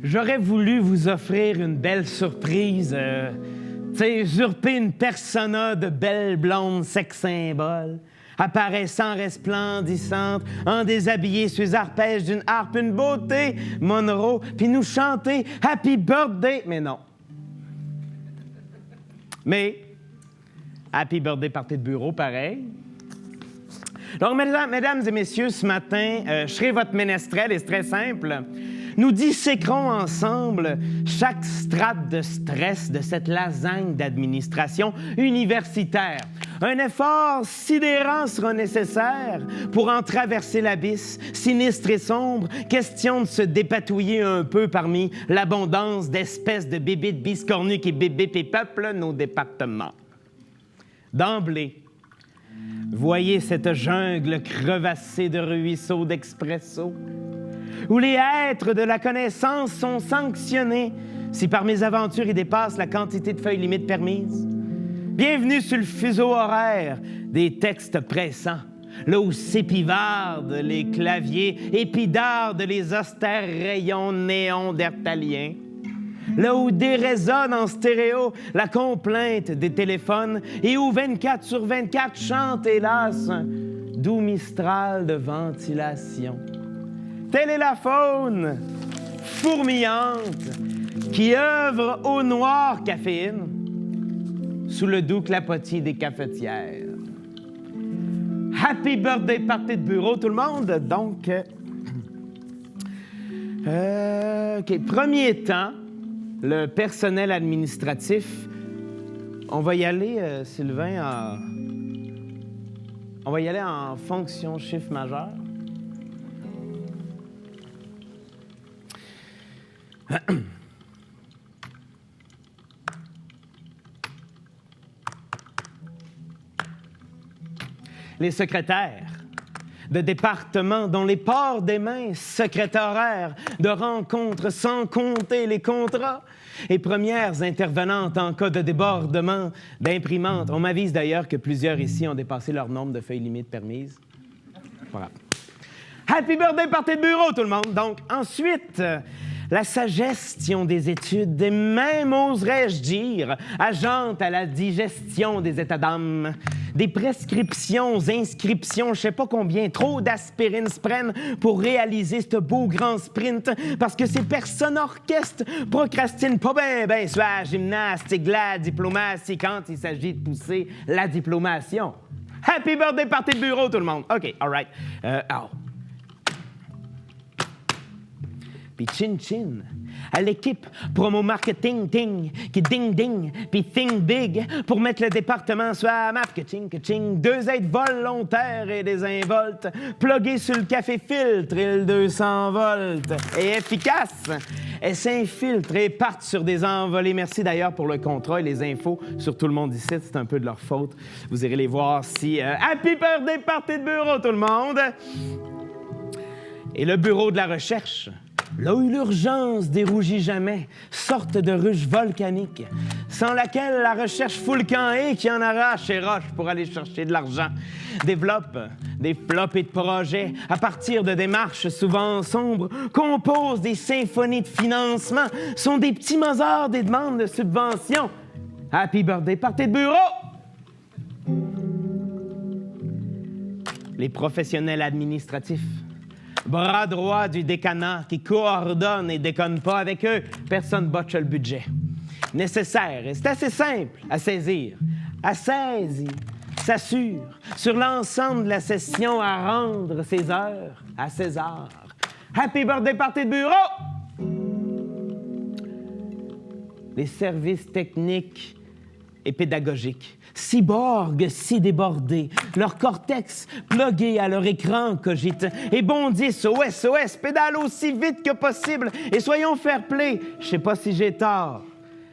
J'aurais voulu vous offrir une belle surprise, usurper une persona de belle blonde sex symbole, apparaissant resplendissante, en déshabillé sur les arpèges d'une harpe, une beauté Monroe, puis nous chanter Happy Birthday, mais non. Mais, Happy Birthday party de bureau, pareil. Donc, mesdames et messieurs, ce matin, je serai votre ménestrel et c'est très simple. Nous disséquerons ensemble chaque strate de stress de cette lasagne d'administration universitaire. Un effort sidérant sera nécessaire pour en traverser l'abysse, sinistre et sombre, question de se dépatouiller un peu parmi l'abondance d'espèces de bébites biscornues qui bébipent et peuplent nos départements. D'emblée, voyez cette jungle crevassée de ruisseaux d'expresso, où les êtres de la connaissance sont sanctionnés si par mes aventures ils dépassent la quantité de feuilles limites permises. Bienvenue sur le fuseau horaire des textes pressants, là où s'épivardent les claviers, épidardent les austères rayons néandertaliens, là où dérésonne en stéréo la complainte des téléphones et où 24 sur 24 chante, hélas, un doux mistral de ventilation. Telle est la faune fourmillante qui œuvre au noir caféine sous le doux clapotis des cafetières. Happy birthday party de bureau, tout le monde! Donc, premier temps, le personnel administratif. On va y aller, Sylvain, on va y aller en fonction chiffre majeur. Les secrétaires de département dont les ports des mains secrétaires de rencontres sans compter les contrats et premières intervenantes en cas de débordement d'imprimantes. On m'avise d'ailleurs que plusieurs ici ont dépassé leur nombre de feuilles limites permises. Voilà. Happy birthday party de bureau, tout le monde! Donc, ensuite, la sagestion des études, et même, oserais-je dire, agente à la digestion des états d'âme, des prescriptions, inscriptions, je sais pas combien, trop d'aspirine se prennent pour réaliser ce beau grand sprint, parce que ces personnes orchestres procrastinent pas ben sur la gymnastique, la diplomatie, quand il s'agit de pousser la diplomation. Happy birthday party de bureau, tout le monde! OK, all right. Puis chin-chin à l'équipe promo marketing ting qui ding-ding puis think big pour mettre le département sur la map que ching 2 aides volontaires et désinvoltes plugués sur le café filtre et le 200 volts et efficace. Elles s'infiltrent et partent sur des envolées. Merci d'ailleurs pour le contrat et les infos sur tout le monde ici. C'est un peu de leur faute. Vous irez les voir si... Happy birthday party de bureau, tout le monde! Et le bureau de la recherche, là où l'urgence dérougit jamais, sorte de ruche volcanique, sans laquelle la recherche fout le camp et qui en arrache et roche pour aller chercher de l'argent, développe des flops et de projets à partir de démarches souvent sombres, compose des symphonies de financement, sont des petits Mozart des demandes de subventions. Happy birthday party de bureau! Les professionnels administratifs, bras droit du décanat qui coordonne et déconne pas avec eux, personne botche le budget. Nécessaire, et c'est assez simple à saisir. s'assure sur l'ensemble de la session à rendre ses heures à César. Happy birthday party de bureau! Les services techniques et pédagogiques, cyborgs si débordés, leur cortex plugué à leur écran cogite et bondissent au SOS, pédalent aussi vite que possible et soyons fair-play. Je sais pas si j'ai tort,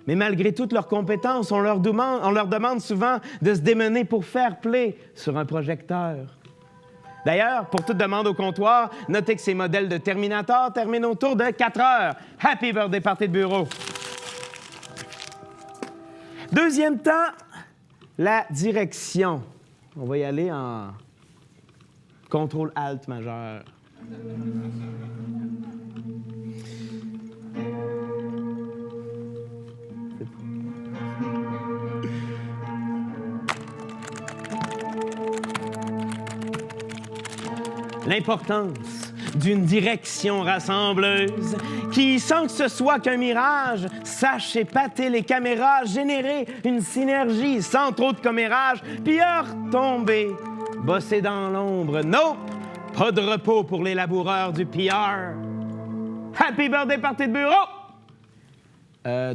mais malgré toutes leurs compétences, on leur demande souvent de se démener pour fair-play sur un projecteur. D'ailleurs, pour toute demande au comptoir, notez que ces modèles de Terminator terminent autour de 4 heures. Happy birthday party de bureau! Deuxième temps, la direction. On va y aller en contrôle-alt majeur. L'importance d'une direction rassembleuse qui, sans que ce soit qu'un mirage, sache épater les caméras, générer une synergie sans trop de commérage, puis retomber, bosser dans l'ombre. Nope! Pas de repos pour les laboureurs du PR. Happy birthday party de bureau!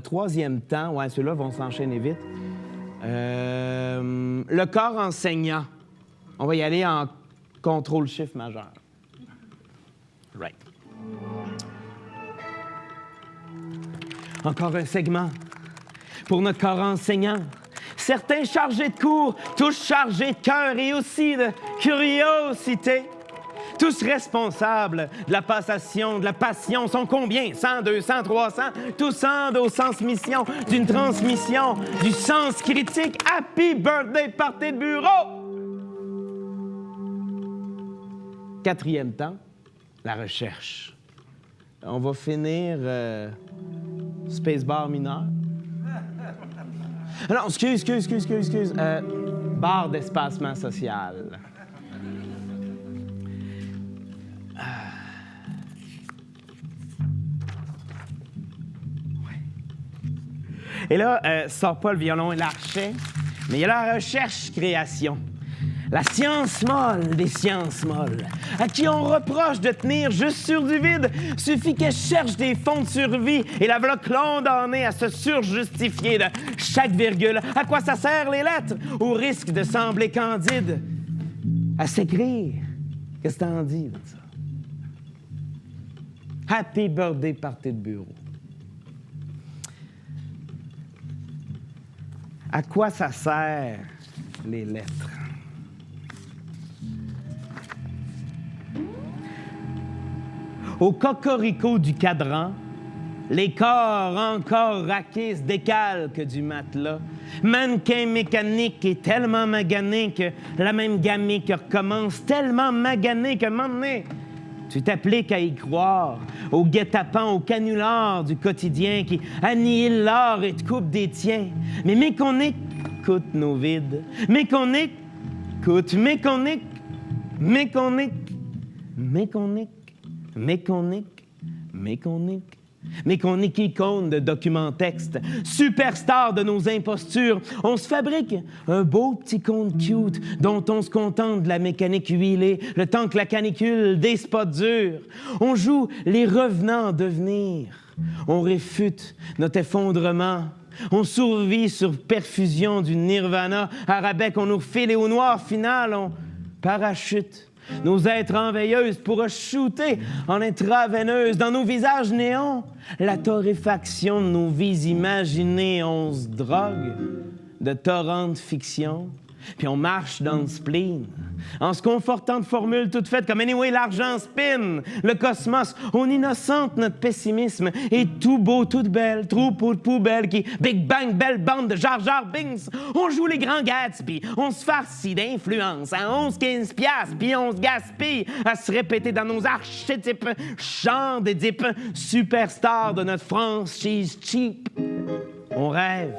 Troisième temps, ouais, ceux-là vont s'enchaîner vite. Le corps enseignant. On va y aller en contrôle chiffre majeur. Right. Encore un segment pour notre corps enseignant. Certains chargés de cours, tous chargés de cœur et aussi de curiosité. Tous responsables de la passation, de la passion, sont combien? 100, 200, 300? Tous au sens mission d'une transmission du sens critique. Happy birthday party de bureau! Quatrième temps, la recherche. On va finir spacebar mineur. Non, excuse. Barre d'espacement social. Et là, sort pas le violon et l'archet, mais il y a la recherche-création. La science molle des sciences molles, à qui on reproche de tenir juste sur du vide, suffit qu'elle cherche des fonds de survie et la voilà condamnée à se surjustifier de chaque virgule. À quoi ça sert les lettres? Au risque de sembler candide. À s'écrire. Qu'est-ce que t'en dis de ça? Happy birthday party de bureau. À quoi ça sert les lettres? Au cocorico du cadran, les corps encore raqués se décalquent du matelas. Mannequin mécanique est tellement magané que la même gamique recommence, tellement magané que m'emmener. Tu t'appliques à y croire, au guet-apens, au canular du quotidien qui annihile l'art et te coupe des tiens. Mais qu'on écoute nos vides, mais qu'on écoute, méconique icône de document-texte, superstar de nos impostures. On se fabrique un beau petit conte cute dont on se contente de la mécanique huilée, le temps que la canicule des spots durs. On joue les revenants en devenir. On réfute notre effondrement. On survit sur perfusion du nirvana. À rabais qu'on nous file et au noir final, on parachute. Nos êtres en veilleuse pour shooter en intraveineuse dans nos visages néons. La torréfaction de nos vies imaginées, on se drogue de torrents de fiction. Puis on marche dans le spleen, en se confortant de formules toutes faites comme « Anyway, l'argent spin ». Le cosmos, on innocente notre pessimisme. Et tout beau, toute belle, troupeau de poubelles qui Big Bang, belle bande de Jar Jar Binks. On joue les grands Gatsby, on se farcit d'influence à 11-15 piastres, puis on se gaspille à se répéter dans nos archétypes chants d'Édipe, superstars de notre franchise cheap. On rêve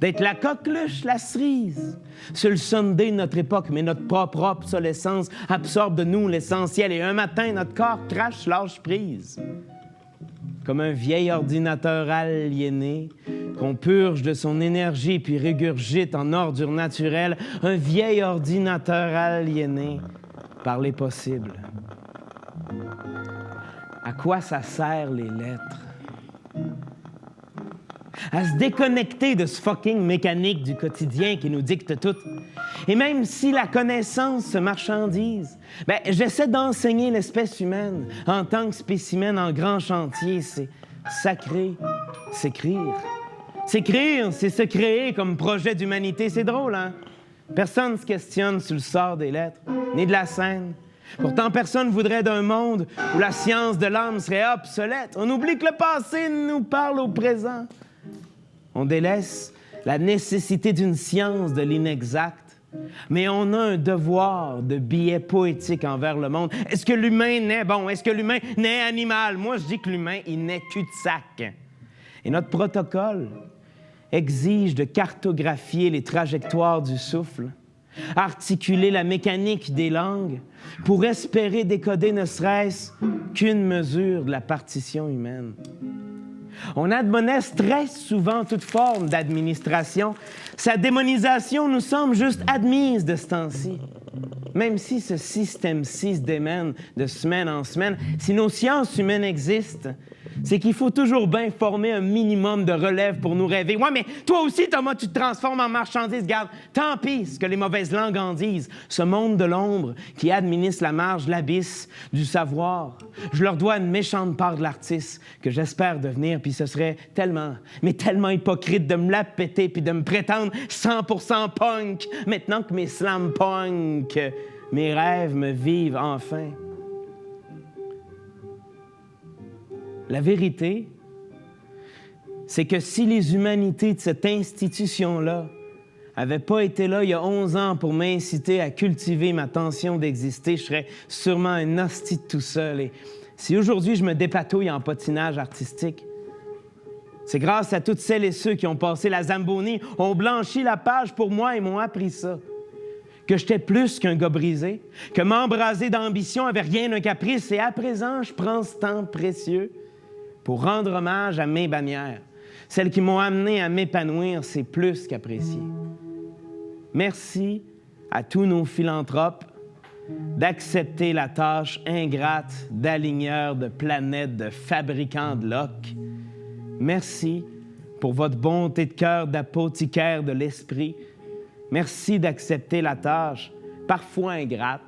d'être la coqueluche, la cerise. Sur le Sunday de notre époque, mais notre propre obsolescence absorbe de nous l'essentiel et un matin, notre corps crache, lâche prise. comme un vieil ordinateur aliéné qu'on purge de son énergie puis régurgite en ordure naturelle, un vieil ordinateur aliéné par les possibles. À quoi ça sert les lettres? À se déconnecter de ce fucking mécanique du quotidien qui nous dicte tout. Et même si la connaissance se marchandise, j'essaie d'enseigner l'espèce humaine en tant que spécimen en grand chantier. C'est sacré, s'écrire. S'écrire, c'est se créer comme projet d'humanité. C'est drôle, hein? Personne ne se questionne sur le sort des lettres, ni de la scène. Pourtant, personne ne voudrait d'un monde où la science de l'âme serait obsolète. On oublie que le passé nous parle au présent. On délaisse la nécessité d'une science de l'inexact, mais on a un devoir de billet poétique envers le monde. Est-ce que l'humain naît? Bon, est-ce que l'humain naît animal? Moi, je dis que l'humain, il naît cul-de-sac. Et notre protocole exige de cartographier les trajectoires du souffle, articuler la mécanique des langues pour espérer décoder ne serait-ce qu'une mesure de la partition humaine. On admoneste très souvent toute forme d'administration. Sa démonisation nous semble juste admise de ce temps-ci. Même si ce système-ci se démène de semaine en semaine, si nos sciences humaines existent, c'est qu'il faut toujours bien former un minimum de relève pour nous rêver. Ouais, mais toi aussi, Thomas, tu te transformes en marchandise. Garde, tant pis ce que les mauvaises langues en disent. Ce monde de l'ombre qui administre la marge de l'abysse du savoir, je leur dois une méchante part de l'artiste que j'espère devenir, puis ce serait tellement, mais tellement hypocrite de me la péter puis de me prétendre 100% punk maintenant que mes slam punk, mes rêves me vivent enfin. La vérité, c'est que si les humanités de cette institution-là n'avaient pas été là il y a 11 ans pour m'inciter à cultiver ma tension d'exister, je serais sûrement un hostie de tout seul. Et si aujourd'hui je me dépatouille en patinage artistique, c'est grâce à toutes celles et ceux qui ont passé la Zamboni, ont blanchi la page pour moi et m'ont appris ça. Que j'étais plus qu'un gars brisé, que m'embraser d'ambition avait rien d'un caprice, et à présent, je prends ce temps précieux pour rendre hommage à mes bannières. Celles qui m'ont amené à m'épanouir, c'est plus qu'apprécié. Merci à tous nos philanthropes d'accepter la tâche ingrate d'aligneurs de planètes, de fabricants de loques. Merci pour votre bonté de cœur d'apothicaire de l'esprit. Merci d'accepter la tâche, parfois ingrate,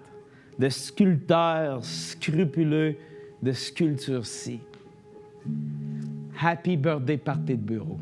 de sculpteur scrupuleux de sculpture-ci. Happy birthday party de bureau.